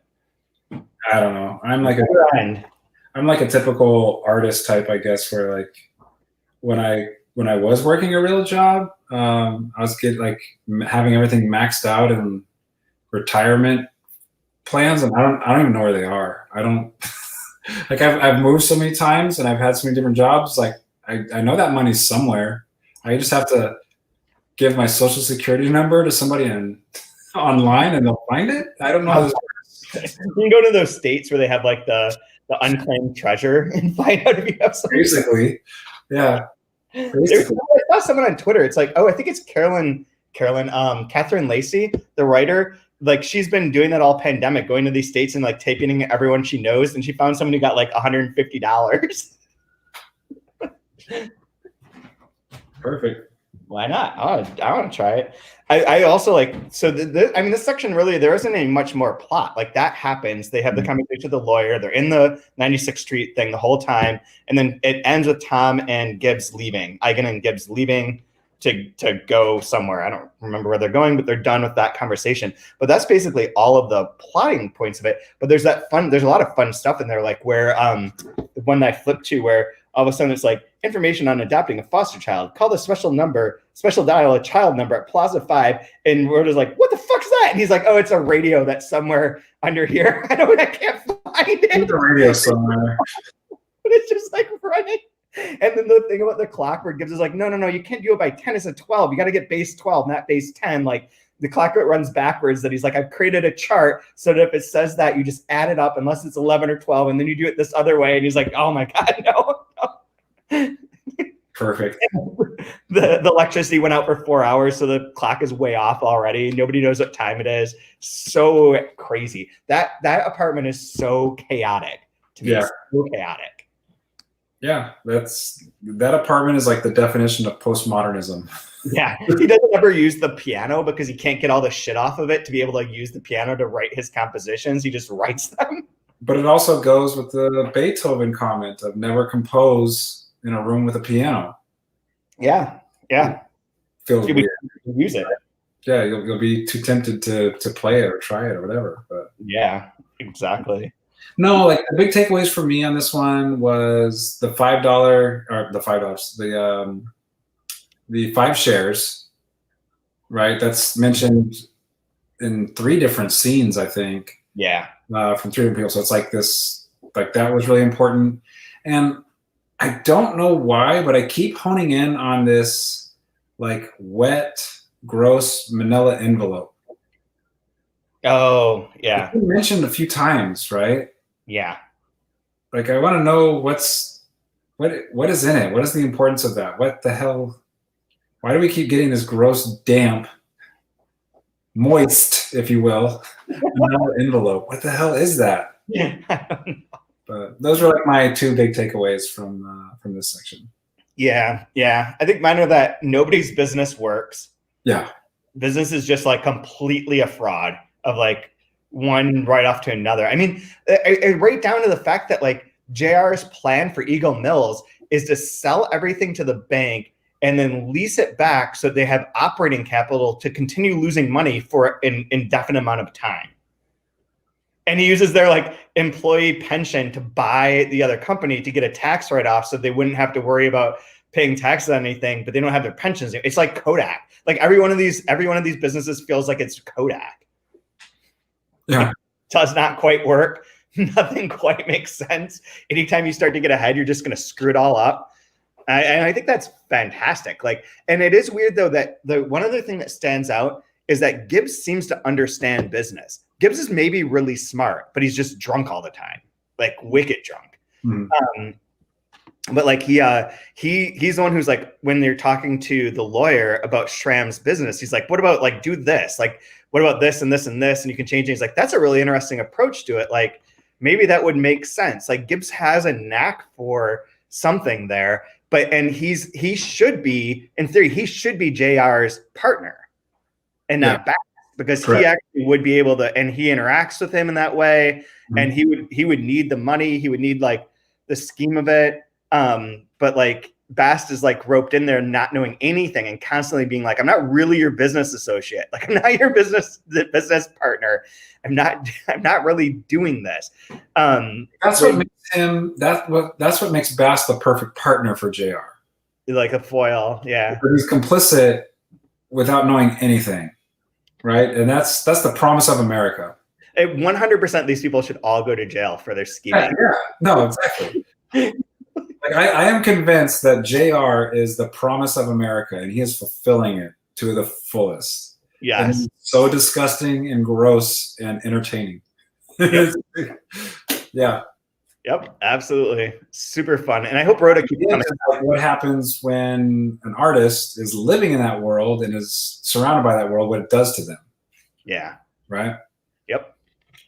I don't know. I'm like a typical artist type, I guess, where like when I was working a real job, I was having everything maxed out in retirement plans, and I don't even know where they are. I don't like I've moved so many times and I've had so many different jobs. Like I know that money's somewhere. I just have to give my social security number to somebody online and they'll find it. I don't know how this works. You can go to those states where they have like the unclaimed treasure and find out if you have something. Basically, yeah. Basically. I saw someone on Twitter. It's like, oh, I think it's Catherine Lacey, the writer. Like she's been doing that all pandemic, going to these states and like taping everyone she knows, and she found someone who got like $150. Perfect. Why not? I want to try it. I also like, so this section really, there isn't any much more plot. Like that happens. They have the conversation with the lawyer. They're in the 96th Street thing the whole time. And then it ends with Tom and Gibbs leaving, Eigen and Gibbs leaving to go somewhere. I don't remember where they're going, but they're done with that conversation. But that's basically all of the plotting points of it. But there's there's a lot of fun stuff in there, like where the one that I flipped to where all of a sudden it's like information on adopting a foster child. Call the special dial a child number at Plaza 5. And we're just like, what the fuck's that? And he's like, oh, it's a radio that's somewhere under here. I can't find it. There's a radio somewhere. But it's just like running. And then the thing about the clock where Gibbs is like, no, you can't do it by 10. It's a 12. You got to get base 12, not base 10. Like the clock runs backwards. That he's like, I've created a chart so that if it says that, you just add it up unless it's 11 or 12. And then you do it this other way. And he's like, oh my God, no. Perfect. The electricity went out for 4 hours, so the clock is way off already. Nobody knows what time it is. So crazy. That apartment is so chaotic to me. Yeah. So chaotic. Yeah, that apartment is like the definition of postmodernism. Yeah, he doesn't ever use the piano because he can't get all the shit off of it to be able to use the piano to write his compositions. He just writes them. But it also goes with the Beethoven comment of never compose in a room with a piano. Yeah. Feels weird. Use it. Yeah, you'll be too tempted to play it or try it or whatever. But yeah, exactly. No, like the big takeaways for me on this one was the the 5 shares, right? That's mentioned in 3 different scenes, I think. Yeah. From 3 different people. So it's like this, like that was really important. And I don't know why, but I keep honing in on this like wet, gross manila envelope. Oh, yeah. It's been mentioned a few times, right? Yeah. Like I want to know what is in it? What is the importance of that? What the hell? Why do we keep getting this gross, damp, moist, if you will, manila envelope? What the hell is that? Yeah. I don't know. But those are like my 2 big takeaways from this section. Yeah. I think mine are that nobody's business works. Yeah. Business is just like completely a fraud of like one right off to another. I mean, right down to the fact that like JR's plan for Eagle Mills is to sell everything to the bank and then lease it back so they have operating capital to continue losing money for an indefinite amount of time. And he uses their like employee pension to buy the other company to get a tax write-off so they wouldn't have to worry about paying taxes on anything, but they don't have their pensions. It's like Kodak. Like every one of these businesses feels like it's Kodak. Yeah. It does not quite work. Nothing quite makes sense. Anytime you start to get ahead, you're just going to screw it all up. And I think that's fantastic. Like, and it is weird though that the one other thing that stands out is that Gibbs seems to understand business. Gibbs is maybe really smart, but he's just drunk all the time, like wicked drunk. Mm-hmm. But like he's the one who's like, when they're talking to the lawyer about Schramm's business, he's like, what about like do this? Like, what about this and this and this? And you can change it. He's like, that's a really interesting approach to it. Like maybe that would make sense. Like Gibbs has a knack for something there, and he should be, in theory, he should be JR's partner and not back, because Correct. He actually would be able to, and he interacts with him in that way. Mm-hmm. And he would need the money. He would need like the scheme of it. But like Bast is like roped in there not knowing anything and constantly being like, I'm not really your business associate. Like, I'm not your business partner. I'm not really doing this. That's what makes him, that's what makes Bast the perfect partner for JR. Like a foil. Yeah. But he's complicit without knowing anything. Right. And that's the promise of America. 100% these people should all go to jail for their scheming. Yeah. No, exactly. Like, I am convinced that JR is the promise of America, and he is fulfilling it to the fullest. Yes. And he's so disgusting and gross and entertaining. Yep. Yeah. Yep, absolutely. Super fun. And I hope Rhoda keeps coming. Like what happens when an artist is living in that world and is surrounded by that world, what it does to them. Yeah. Right? Yep.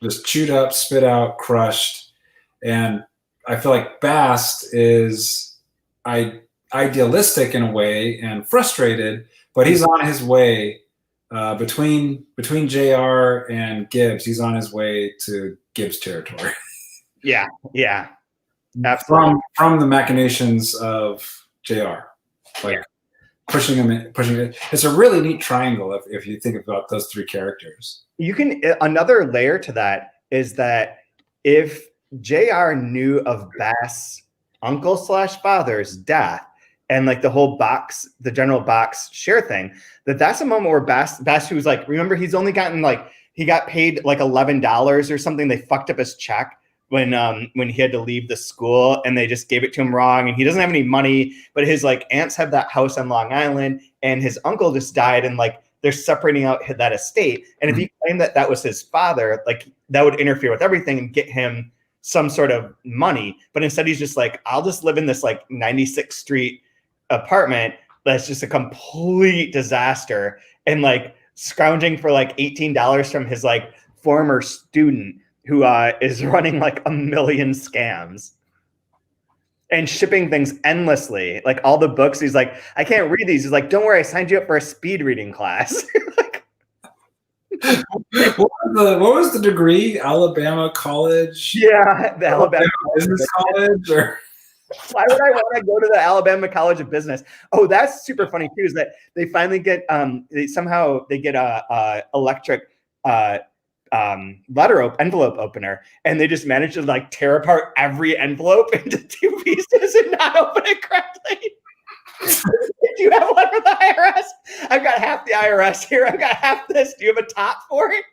Just chewed up, spit out, crushed. And I feel like Bast is idealistic in a way and frustrated, but he's on his way between JR and Gibbs. He's on his way to Gibbs territory. Yeah, yeah, absolutely. From the machinations of JR, like pushing him in, pushing it. It's a really neat triangle if you think about those three characters. You can another layer to that is that if JR knew of Bast's uncle / father's death and like the whole box, the general box share thing, that's a moment where Bast who was like, remember, he's only gotten like, he got paid like $11 or something. They fucked up his check when he had to leave the school and they just gave it to him wrong, and he doesn't have any money, but his like aunts have that house on Long Island and his uncle just died and like they're separating out that estate. And if he claimed that was his father, like that would interfere with everything and get him some sort of money. But instead he's just like, I'll just live in this like 96th Street apartment that's just a complete disaster, and like scrounging for like $18 from his like former student who is running like a million scams and shipping things endlessly. Like all the books, he's like, I can't read these. He's like, don't worry, I signed you up for a speed reading class. Like, what was the degree? Alabama College? Yeah, the Alabama Business College? Or? Why would I want to go to the Alabama College of Business? Oh, that's super funny too, is that they finally get, they get a electric envelope opener, and they just manage to like tear apart every envelope into 2 pieces and not open it correctly. Do you have one for the IRS? I've got half the IRS here. I've got half this. Do you have a top for it?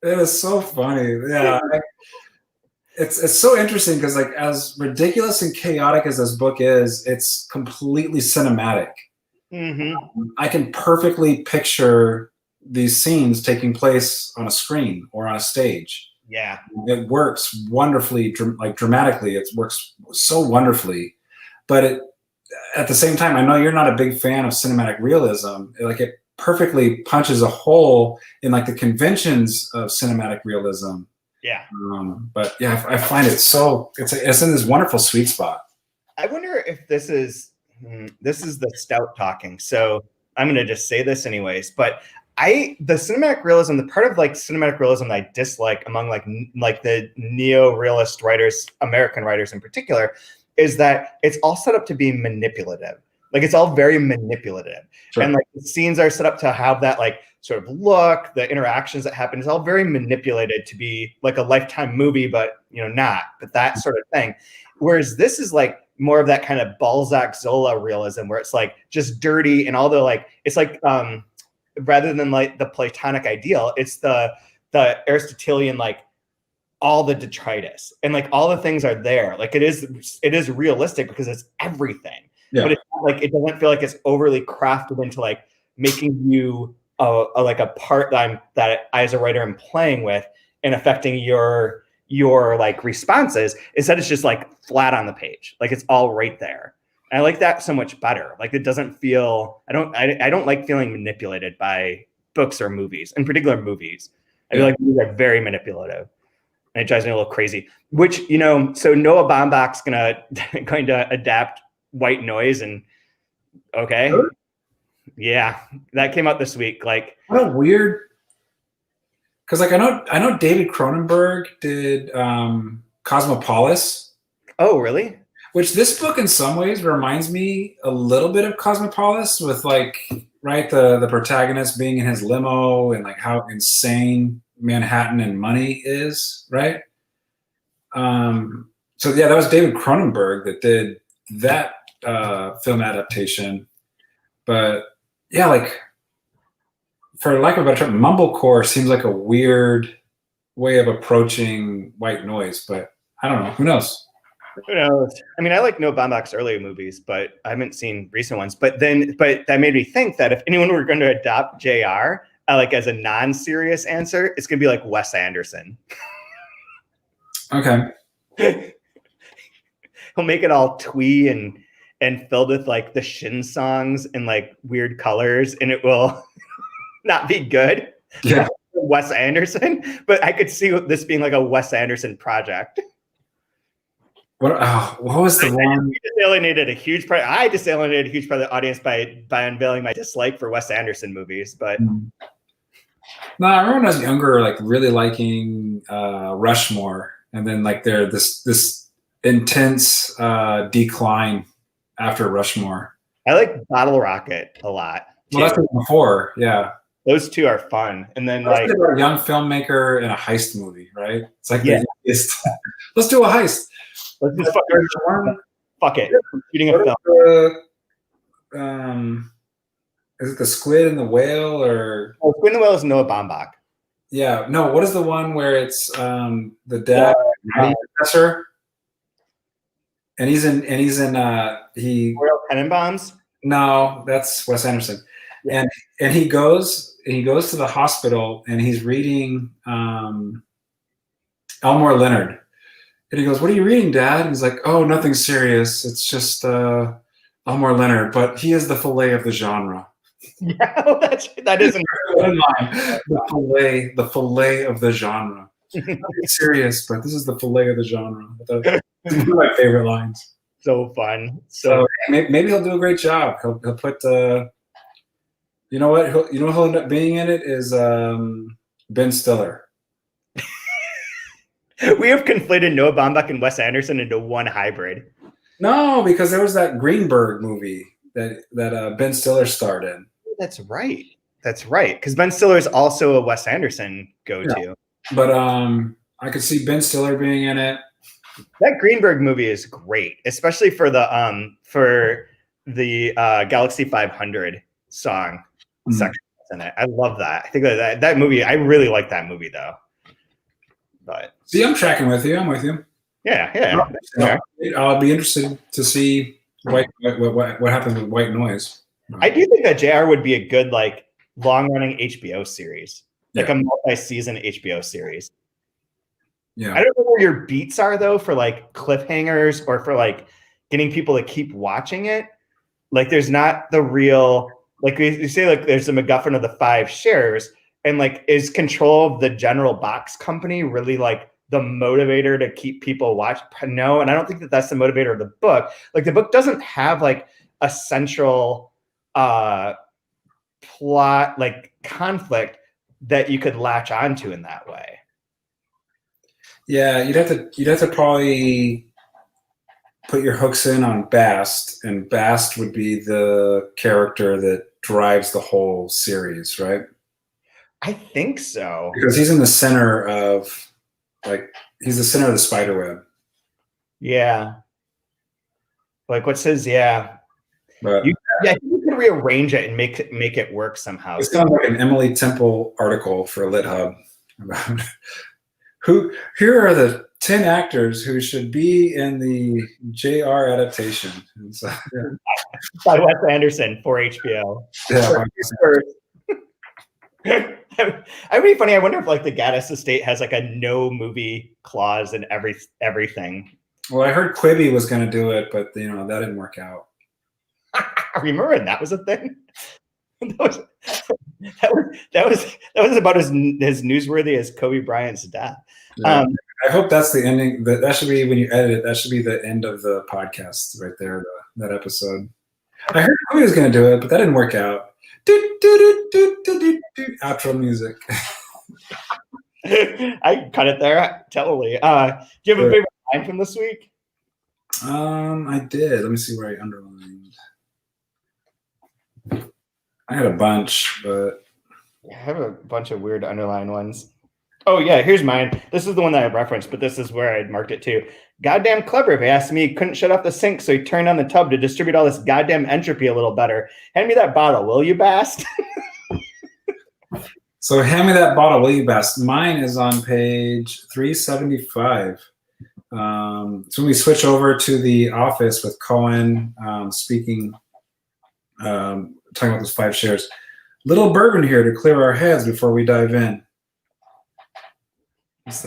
It is so funny. Yeah. It's so interesting because like as ridiculous and chaotic as this book is, it's completely cinematic. Mm-hmm. I can perfectly picture these scenes taking place on a screen or on a stage. Yeah, it works wonderfully, like dramatically. It works so wonderfully, but at the same time, I know you're not a big fan of cinematic realism. Like it perfectly punches a hole in like the conventions of cinematic realism. Yeah, but yeah, I find it so it's in this wonderful sweet spot. I wonder if this is the stout talking, so I'm going to just say this anyways. But the cinematic realism, the part of like cinematic realism that I dislike among like the neo-realist writers, American writers in particular, is that it's all set up to be manipulative. Like it's all very manipulative. Sure. And like the scenes are set up to have that like sort of look, the interactions that happen is all very manipulated to be like a Lifetime movie, but not, but that sort of thing. Whereas this is like more of that kind of Balzac Zola realism where it's like just dirty and all the like, it's like rather than like the Platonic ideal, it's the Aristotelian, like all the detritus and like all the things are there. Like it is realistic because it's everything. Yeah. But it's not like, it doesn't feel like it's overly crafted into like making you like a part that I as a writer am playing with and affecting your like responses. Instead it's just like flat on the page. Like it's all right there. And I like that so much better. Like it doesn't feel, I don't like feeling manipulated by books or movies, in particular movies. I feel like movies are very manipulative. And it drives me a little crazy, which, so Noah Baumbach's going to adapt White Noise, and okay. Sure. Yeah, that came out this week. Like what a weird, because like I know David Cronenberg did Cosmopolis. Oh, really? Which this book in some ways reminds me a little bit of Cosmopolis, with like, right, the protagonist being in his limo and like how insane Manhattan and money is, right? So yeah, that was David Cronenberg that did that film adaptation. But yeah, like, for lack of a better term, mumblecore seems like a weird way of approaching white noise, but I don't know. Who knows? Who knows? I mean, I like Noah Baumbach's earlier movies, but I haven't seen recent ones. But that made me think that if anyone were going to adopt JR, like as a non-serious answer, it's going to be like Wes Anderson. Okay. He'll make it all twee and filled with like the Shin songs and like weird colors, and it will not be good. Yeah. Wes Anderson, but I could see this being like a Wes Anderson project. What was the one? I just alienated a huge part of the audience by unveiling my dislike for Wes Anderson movies. But no, I remember when I was younger, like really liking Rushmore, and then like this intense decline after Rushmore. I like Bottle Rocket a lot. Well, that's before, yeah. Those two are fun, and then that's like a young filmmaker in a heist movie, right? It's like let's do a heist. Let's just fuck it. Shooting a film. Is it the Squid and the Whale, or Squid and the Whale is Noah Baumbach? Yeah, no. What is the one where it's the dad professor, and he's in Royal Tenenbaums? No, that's Wes Anderson, and he goes to the hospital and he's reading Elmore Leonard. And he goes, "What are you reading, Dad?" And he's like, "Oh, nothing serious. It's just Elmore Leonard, but he is the fillet of the genre." Yeah, that isn't the fillet of the genre. Nothing serious, but this is the fillet of the genre. That's one of my favorite lines. So fun. So maybe he'll do a great job. He'll put you know what? He'll end up being in it is Ben Stiller. We have conflated Noah Baumbach and Wes Anderson into one hybrid. No, because there was that Greenberg movie that Ben Stiller starred in. That's right. Because Ben Stiller is also a Wes Anderson go-to. Yeah. But I could see Ben Stiller being in it. That Greenberg movie is great, especially for the Galaxy 500 song section in it. I love that. I think that movie. I really like that movie though. But see, I'm tracking with you. I'm with you. Yeah. I'll be interested to see what happens with White Noise. I do think that JR would be a good like long-running HBO series, like a multi-season HBO series. Yeah, I don't know where your beats are though for like cliffhangers or for like getting people to keep watching it. Like, there's not the real, like you say, like there's the MacGuffin of the 5 shares, and like is control of the general box company really like the motivator to keep people watch? No, and I don't think that that's the motivator of the book. Like, the book doesn't have like a central plot, like conflict that you could latch onto in that way. Yeah, you'd have to probably put your hooks in on Bast, and Bast would be the character that drives the whole series, right? I think so. Because he's in the center of, like, he's the center of the spider web. Yeah. Like, what's his, yeah. But I think you could rearrange it and make it work somehow. It sounds like an Emily Temple article for LitHub about here are the 10 actors who should be in the JR adaptation. So, by Wes Anderson for HBO. Yeah. It'd be funny. I wonder if like the Gaddis estate has like a no movie clause in everything. Well, I heard Quibi was going to do it, but that didn't work out. Remember when that was a thing? That was about as newsworthy as Kobe Bryant's death. Yeah. I hope that's the ending. That should be, when you edit it, that should be the end of the podcast right there, that episode. I heard Kobe was going to do it, but that didn't work out. Outro music. I cut it there, totally. Do you have a favorite line from this week? I did. Let me see where I underlined. I had a bunch, but I have a bunch of weird underlying ones. Oh yeah, here's mine. This is the one that I referenced, but this is where I marked it too. Goddamn clever. If he asked me, he couldn't shut off the sink, so he turned on the tub to distribute all this goddamn entropy a little better. Hand me that bottle, will you, Bast? so hand me that bottle, will you, Bast? Mine is on page 375. So when we switch over to the office with Cohen speaking, talking about those 5 shares. Little bourbon here to clear our heads before we dive in. It's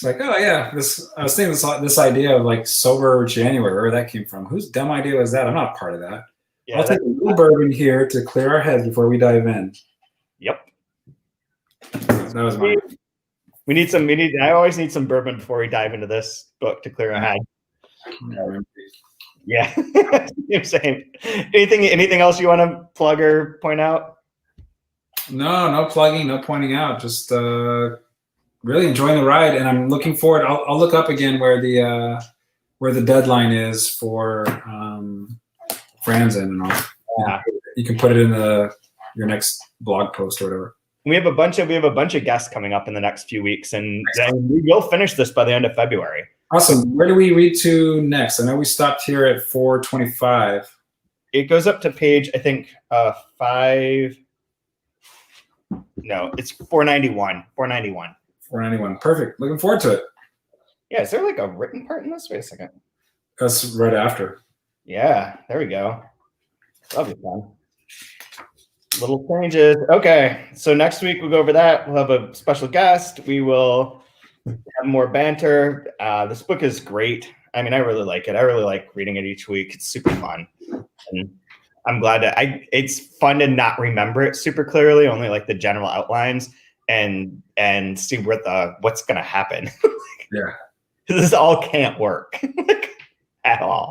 like, oh yeah, I was thinking this idea of like sober January, where that came from. Whose dumb idea was that? I'm not part of that. Yeah, I'll take a little bourbon here to clear our heads before we dive in. Yep. That was mine. I always need some bourbon before we dive into this book to clear our head. Yeah. Same. Anything else you want to plug or point out? No plugging, no pointing out. Just really enjoying the ride, and I'm looking forward. I'll look up again where the deadline is for Franzen and all. Yeah. You can put it in your next blog post or whatever. We have a bunch of guests coming up in the next few weeks, and we will finish this by the end of February. Awesome. Where do we read to next? I know we stopped here at 425. It goes up to page, I think, 5. No, it's 491. 491. 491. Perfect. Looking forward to it. Yeah, is there like a written part in this? Wait a second. That's right after. Yeah, there we go. That'll be fun. Little changes. Okay, so next week we'll go over that. We'll have a special guest. We will have more banter. This book is great. I mean, I really like it. I really like reading it each week. It's super fun. And I'm glad that it's fun to not remember it super clearly, only like the general outlines and see what's going to happen. Yeah. This all can't work at all.